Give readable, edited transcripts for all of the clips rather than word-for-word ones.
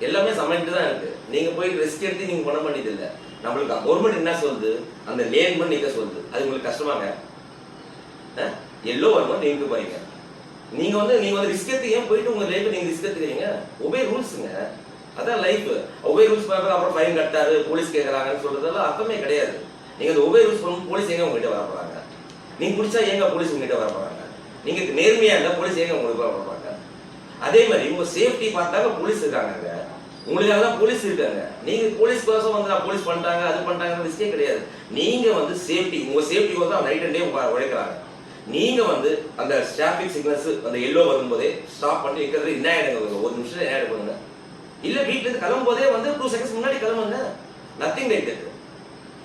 எல்லாமே சமைட்டு தான் இருக்கு. நீங்க போய் ரிஸ்க் எடுத்து நீங்க பண்ண வேண்டியது இல்லை. நம்மளுக்கு கவர்மெண்ட் என்ன சொல்லுது, அந்த லேன் பண்ணி நிக்க சொல்லுது. அது உங்களுக்கு கஷ்டமாங்க? எல்லோ வரும்போது நீங்க போறீங்க. நீங்க வந்து ரிஸ்க் எடுத்து ஏன் போயிட்டு உங்க லைஃப் நீங்க ரிஸ்க் எடுத்துக்கிறீங்க? ஒபே ரூல்ஸுங்க, அதான் லைஃப். ஒபே ரூல்ஸ் அப்புறம் ஃபைன் கட்டாரு, போலீஸ் கேட்கறாங்கன்னு சொல்றதெல்லாம் அர்த்தமே கிடையாது. நீங்க அந்த ஒபே ரூல்ஸ் பண்ணும் போலீஸ் எங்க உங்ககிட்ட வர போறாங்க? நீங்க குடிச்சா எங்க போலீஸ் உங்ககிட்ட வர போறாங்க? நீங்க நேர்மையா இருந்தா போலீஸ் எங்க உங்களுக்கு வர போறாங்க? அதே மாதிரி உங்க சேஃப்டி பார்த்தாங்க போலீஸ் இருக்காங்க, உங்களுக்காக தான் போலீஸ் இருக்காங்க. நீங்க போலீஸ் கோசம் வந்து நான் போலீஸ் பண்ணிட்டாங்க அது பண்ணிட்டாங்க ரிஸ்கே கிடையாது. நீங்க வந்து சேஃப்டி, உங்க சேஃப்டி கோசம் நைட் அண்ட் டே உழைக்கிறாங்க. நீங்க வந்து அந்த டிராபிக் சிக்னல்ஸ் அந்த எல்லோ வரும்போதே ஸ்டாப் பண்ணி வைக்கிறது என்ன ஆயிடுங்க? ஒரு நிமிஷம் என்ன ஆயிடுங்க? இல்ல வீட்டுல இருந்து கிளம்பும் போதே வந்து 2 செகண்ட்ஸ் முன்னாடி கிளம்புங்க. Nothing like that.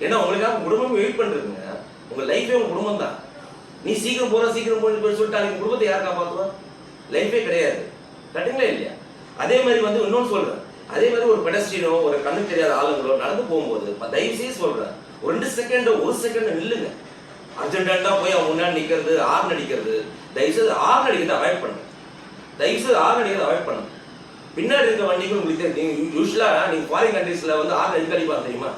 ஏன்னா உங்களுக்காக குடும்பம் வெயிட் பண்றதுங்க. உங்க லைஃபே உங்க குடும்பம் தான். நீ சீக்கிரம் போற சீக்கிரம் போய் சொல்லிட்டு அவங்க குடும்பத்தை யார் காப்பாத்துவா? லைஃபே கிடையாது. கரெக்டுங்களா இல்லையா? அதே மாதிரி வந்து இன்னொன்னு சொல்றேன், அதே மாதிரி ஒரு பெடஸ்ட்ரியனோ ஒரு கண்ணு தெரியாத ஆளுங்களோ நடந்து போகும்போது தயவு செய்து சொல்றேன், ஒரு 2 செகண்ட் 1 செகண்ட் நில்லுங்க. அர்ஜென்டா போய் அவன் முன்னாடி நிக்கிறது, ஆர்ன் அடிக்கிறது, தயவு செய்து ஆர்ன் அடிக்கிறத அவாய்ட் பண்ணுங்க. தயவு செய்து ஆர்ன் அடிக்கிறத அவாய்ட் பண்ணுங்க. பின்னாடி இருக்க வண்டிக்கும் உங்களுக்கு தெரியும். யூஸ்வலா நீங்க ஃபாரின் கண்ட்ரீஸ்ல வந்து ஆர்ன் அடிப்பாங்க தெரியுமா?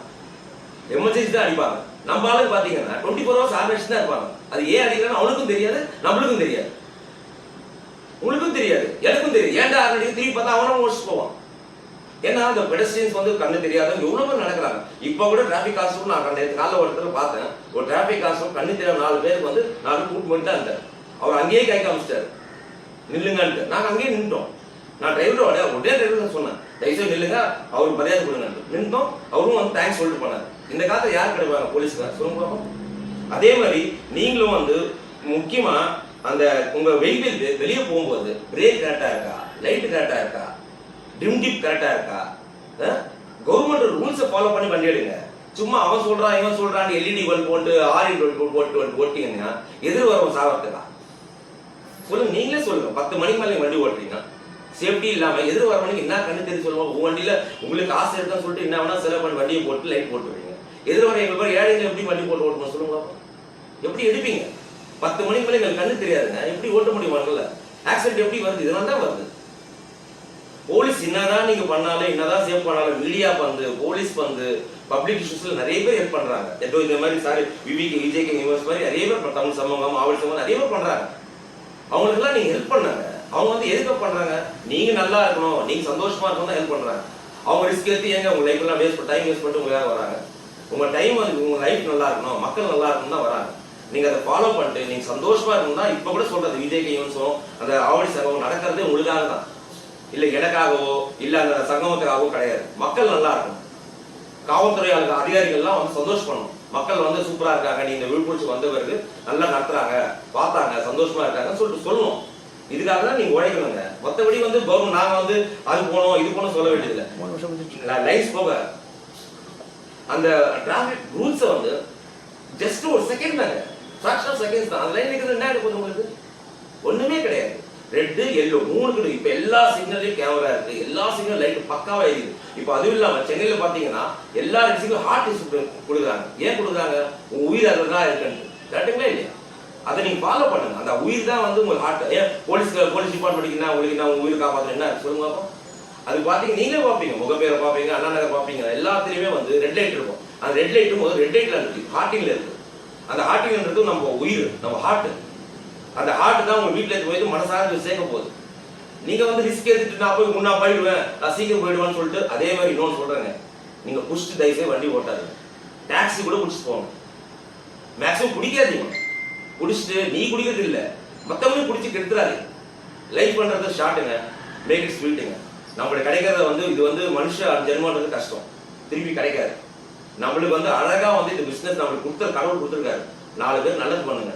எமர்ஜென்சி தான் அடிப்பாங்க. நம்ம ஆளுக்கு பாத்தீங்கன்னா 24 hours ஆர்ன் அடிச்சு தான் இருப்பாங்க. அது ஏன் அடிக்கிறான்னு அவனுக்கும் தெரியாது, நம்மளுக்கும் தெரியாது. உங்களுக்கும் தெரியாது, எனக்கும் தெரியாது. ஏன்டா ஆர்ன் அடிக்க திரும்பி பார்த்தா அவனும் ஓடிச்சு போவான். ஏன்னா அந்த பெடஸ்ட்ரியன்ஸ் வந்து கண்ணு தெரியாதவங்க எவ்வளவு பேர் நடக்கிறாங்க. இப்ப கூட டிராபிக் கான்ஸ்டபிள் நான் நேற்று காலைல ஒரு இடத்துல பார்த்தேன். ஒரு டிராபிக் கான்ஸ்டபிள் கண்ணு தெரியாத 4 பேருக்கு வந்து 4 கூட்டு பண்ணிட்டு தான் இருந்தார். அவர் அங்கேயே கை காமிச்சிட்டாரு, நில்லுங்கன்ட்டு. நாங்க அங்கேயே நின்றுட்டோம். நான் டிரைவரோட உடனே டிரைவர் சொன்னேன், தயவுசெய்து நில்லுங்க, அவருக்கு மரியாதை கொடுங்க. நின்றோம். அவரும் வந்து தேங்க்ஸ் சொல்லிட்டு போனார். இந்த காலத்துல யார் கிடைப்பாங்க போலீஸ்கார் சொல்லுங்க. அதே மாதிரி நீங்களும் வந்து முக்கியமா அந்த உங்க வெஹிக்கிள் வெளியே போகும்போது பிரேக் கரெக்டா இருக்கா, லைட் கரெக்டா இருக்கா, டிம் டிப் கரெக்டா இருக்கா, கவர்மெண்ட் ரூல்ஸை ஃபாலோ பண்ணி வண்டி எடுங்க. சும்மா அவன் சொல்றான் இவன் சொல்றான் எல்இடி பல்ப் போட்டு ஆர்இ பல்ப் போட்டு ஓட்டிங்கன்னா எதிர் வரவும் சாவறதுக்கா? சொல்லுங்க, நீங்களே சொல்லுங்க. 10 மணிக்கு மேலே வண்டி ஓட்டுறீங்க, சேஃப்டி இல்லாம எதிர் வரவனுக்கு என்ன கண்ணு தெரிஞ்சு சொல்லுவோம். உங்க வண்டியில உங்களுக்கு ஆசை இருக்கான்னு சொல்லிட்டு என்ன வேணா செலவு பண்ணி வண்டியை போட்டு லைட் போட்டுருவீங்க. எதிர் வர எங்க பேர் ஏழைங்க எப்படி வண்டி போட்டு ஓட்டணும் சொல்லுங்க? எப்படி எடுப்பீங்க? 10 மணிக்கு மேலே எங்களுக்கு கண்ணு தெரியாதுங்க, எப்படி ஓட்ட முடியுமாங்கல்ல? ஆக்சிடென்ட் எப்படி வருது? இதனால தான் வருது. போலீஸ் என்னதான் நீங்க பண்ணாலும் என்னதான் சேவ் பண்ணாலும் மீடியா பந்து, போலீஸ் பந்து, பப்ளிக் இஷ்யூஸ்ல நிறைய பேர் ஹெல்ப் பண்றாங்க. ஏதோ இந்த மாதிரி விஜேகே யூனிவர்ஸ் மாதிரி நிறைய பேர் தமிழ் சமூகம் ஆவல் சமூகம் நிறைய பேர் பண்றாங்க. அவங்களுக்குலாம் நீங்க ஹெல்ப் பண்ணாங்க. அவங்க வந்து எதுக்கு பண்றாங்க? நீங்க நல்லா இருக்கணும், நீங்க சந்தோஷமா இருக்கணும் தான் ஹெல்ப் பண்றாங்க. அவங்க ரிஸ்க் எடுத்து ஏங்க உங்க லைஃப் எல்லாம் டைம் வேஸ்ட் பண்ணிட்டு உங்களுக்காக வராங்க. உங்க டைம் வந்து உங்க லைஃப் நல்லா இருக்கணும், மக்கள் நல்லா இருக்கணும் தான் வராங்க. நீங்க அதை ஃபாலோ பண்ணிட்டு நீங்க சந்தோஷமா இருக்கணும் தான் இப்ப கூட சொல்றது. விஜேகே யூனிவர்ஸும் அந்த ஆவடி சங்கமும் நடக்கிறதே உங்களுக்காக தான், இல்ல எனக்காகவோ இல்ல அந்த சங்கமத்துக்காகவோ கிடையாது. மக்கள் நல்லா இருக்கணும். காவல்துறை அதிகாரிகள்லாம் வந்து சந்தோஷப்படணும். மக்கள் வந்து சூப்பரா இருக்காங்க, நீங்க விழுப்புரத்துக்கு வந்த பிறகு நல்லா நடத்துறாங்க, பார்த்தாங்க, சந்தோஷமா இருக்காங்கன்னு சொல்லிட்டு சொல்லணும். இதுக்காக தான் நீங்க உழைக்கணுங்க. மற்றபடி வந்து கவர்மெண்ட் நாங்க வந்து அது போனோம் இது போனோம் சொல்ல வேண்டியதில்லை. லைஃப் போக அந்த டிராபிக் ரூல்ஸை வந்து ஜஸ்ட் ஒரு செகண்ட் தாங்க, ஃபிராக்ஷன் ஆஃப் செகண்ட்ஸ் தான். அந்த லைன் நிற்கிறது என்ன ஆகிடும் உங்களுக்கு? ஒண்ணுமே கிடையாது. ரெட் எல்லோ 3 இப்ப எல்லா சிக்னல்லையும் கேமரா இருக்கு, எல்லா சிக்னல் லைட் பக்காவா எரியுது. இப்ப அதுவும் இல்லாம சென்னையில பாத்தீங்கன்னா எல்லா இடத்துக்கும் ஹார்ட் கொடுக்குறாங்க. ஏன் கொடுக்குறாங்க? உங்க உயிர் அதுதான் இருக்குன்னு. கரெக்டுங்களா இல்லையா? அதை நீங்க ஃபாலோ பண்ணுங்க. அந்த உயிர் தான் வந்து உங்க ஹார்ட். ஏன் போலீஸ் டிபார்ட்மெண்ட்னா உங்களுக்கு நான் உங்க உயிர் காப்பாற்றணும் என்ன சொல்லுங்க பாப்போம். அது பாத்தீங்க, நீங்களே பார்ப்பீங்க, முகப்பேரை பார்ப்பீங்க, அண்ணா நகர் பார்ப்பீங்க, எல்லாத்துலயுமே வந்து ரெட் லைட் இருக்கும். அந்த ரெட் லைட்டும் போது ரெட் லைட்ல இருக்கு, ஹார்ட்டிங்ல இருக்கு. அந்த ஹார்ட்டிங்ன்றது நம்ம உயிர், நம்ம ஹார்ட். அந்த ஹார்ட் தான் உங்க வீட்டுல போயிட்டு மனசார சேர்க்க போகுது. நீங்க வந்து ரிஸ்க் எடுத்துட்டு நான் போய் முன்னா போயிடுவேன், நான் சீக்கிரம் போயிடுவேன்னு சொல்லிட்டு அதே மாதிரி இன்னொன்று சொல்றேங்க, நீங்க குடிச்சிட்டு தயவுசெய்து வண்டி ஓட்டாது. டாக்ஸி கூட குடிச்சிட்டு போங்க, மேக்ஸிமம் குடிக்காதீங்க. குடிச்சிட்டு நீ குடிக்கிறது இல்லை, மற்றவங்களும் குடிச்சு கெடுத்துறாரு. லைஃப் பண்றது ஷார்ட்டுங்க, மேக் இட் ஸ்வீட்டுங்க. நம்மளுக்கு கிடைக்கிறத வந்து இது வந்து மனுஷ ஜென்மன்றது கஷ்டம், திருப்பி கிடைக்காது. நம்மளுக்கு வந்து அழகா வந்து இந்த பிசினஸ் நம்மளுக்கு கொடுத்த கடவுள் கொடுத்துருக்காரு. 4 பேர் நல்லது பண்ணுங்க.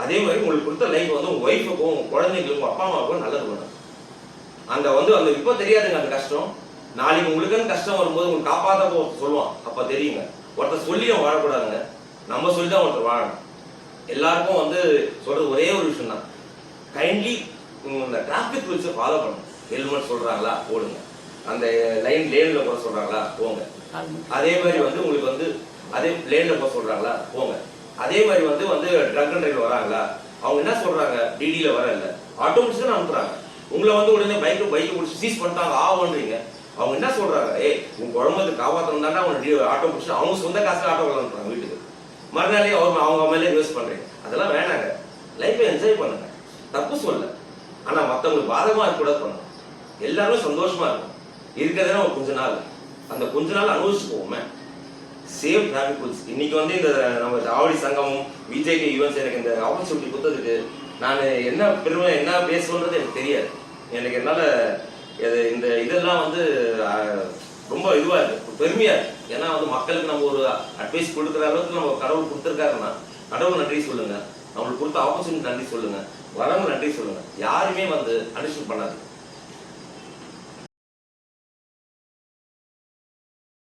அதே மாதிரி உங்களுக்கு கொடுத்த லைஃப் வந்து உங்க ஒய்ஃபுக்கும் உங்க குழந்தைங்களுக்கும் உங்க அப்பா அம்மாவுக்கும் நல்லது பண்ணுங்க. அந்த வந்து அந்த இப்போ தெரியாதுங்க அந்த கஷ்டம். நாளைக்கு உங்களுக்குன்னு கஷ்டம் வரும்போது உங்களுக்கு காப்பாற்ற சொல்லுவான், அப்ப தெரியுங்க. ஒருத்தர் சொல்லியும் வாழக்கூடாதுங்க, நம்ம சொல்லி தான் ஒருத்தர் வாழணும். எல்லாருக்கும் வந்து சொல்றது ஒரே ஒரு விஷயம் தான், கைண்ட்லி இந்த டிராபிக் ரூல்ஸை ஃபாலோ பண்ணுங்க. ஹெல்மெட் சொல்றாங்களா போடுங்க, அந்த லேன்ல போக சொல்றாங்களா போங்க. அதே மாதிரி வந்து உங்களுக்கு வந்து அதே லேன்ல போக சொல்றாங்களா போங்க. அதே மாதிரி வந்து ட்ரக் அண்ட் டிரைவ் வராங்களா, அவங்க என்ன சொல்றாங்க, டிடியில வர இல்ல ஆட்டோமேட்டிக்கா அனுப்புறாங்க. உங்களை வந்து உடனே பைக்கை பிடிச்சி சீஸ் பண்ணிட்டாங்க ஆகுன்றீங்க. அவங்க என்ன சொல்றாங்க, உங்க குழம்புக்கு காப்பாற்றணும் தானே அவங்க ஆட்டோ பிடிச்சி அவங்க சொந்த காசுல ஆட்டோ விளாண்டுறாங்க வீட்டுக்கு. மறுநாளே அவங்க மேலே யூஸ் பண்றீங்க. அதெல்லாம் வேணாங்க. லைஃப்பை என்ஜாய் பண்ணுங்க, தப்பு சொல்ல. ஆனா மற்றவங்களுக்கு பாதகமா இருக்கக்கூடாது பண்ணணும். எல்லாருமே சந்தோஷமா இருக்கும். இருக்கிறதுனா ஒரு கொஞ்ச நாள், அந்த கொஞ்ச நாள் அனுபவிச்சு போவோமே. Save traffic rules. இன்னைக்கு வந்து இந்த நம்ம ஆவடி சங்கமும் விஜேகே யுவன்ஸ் எனக்கு இந்த ஆப்பர்ச்சுனிட்டி கொடுத்ததுக்கு நான் என்ன பெருமை என்ன பேசணுன்றது எனக்கு தெரியாது. எனக்கு என்னால் இந்த இதெல்லாம் வந்து ரொம்ப இதுவாக இருக்கு, பெருமையாக இருக்கு. ஏன்னா வந்து மக்களுக்கு நம்ம ஒரு அட்வைஸ் கொடுக்குற அளவுக்கு நம்ம கடவுள் கொடுத்துருக்காருன்னா கடவுள் நன்றி சொல்லுங்க, நம்மளுக்கு கொடுத்த ஆப்பர்ச்சுனிட்டி நன்றி சொல்லுங்க, வரவங்க நன்றி சொல்லுங்க. யாருமே வந்து அண்டர்ஸ்டாண்ட் பண்ணாது.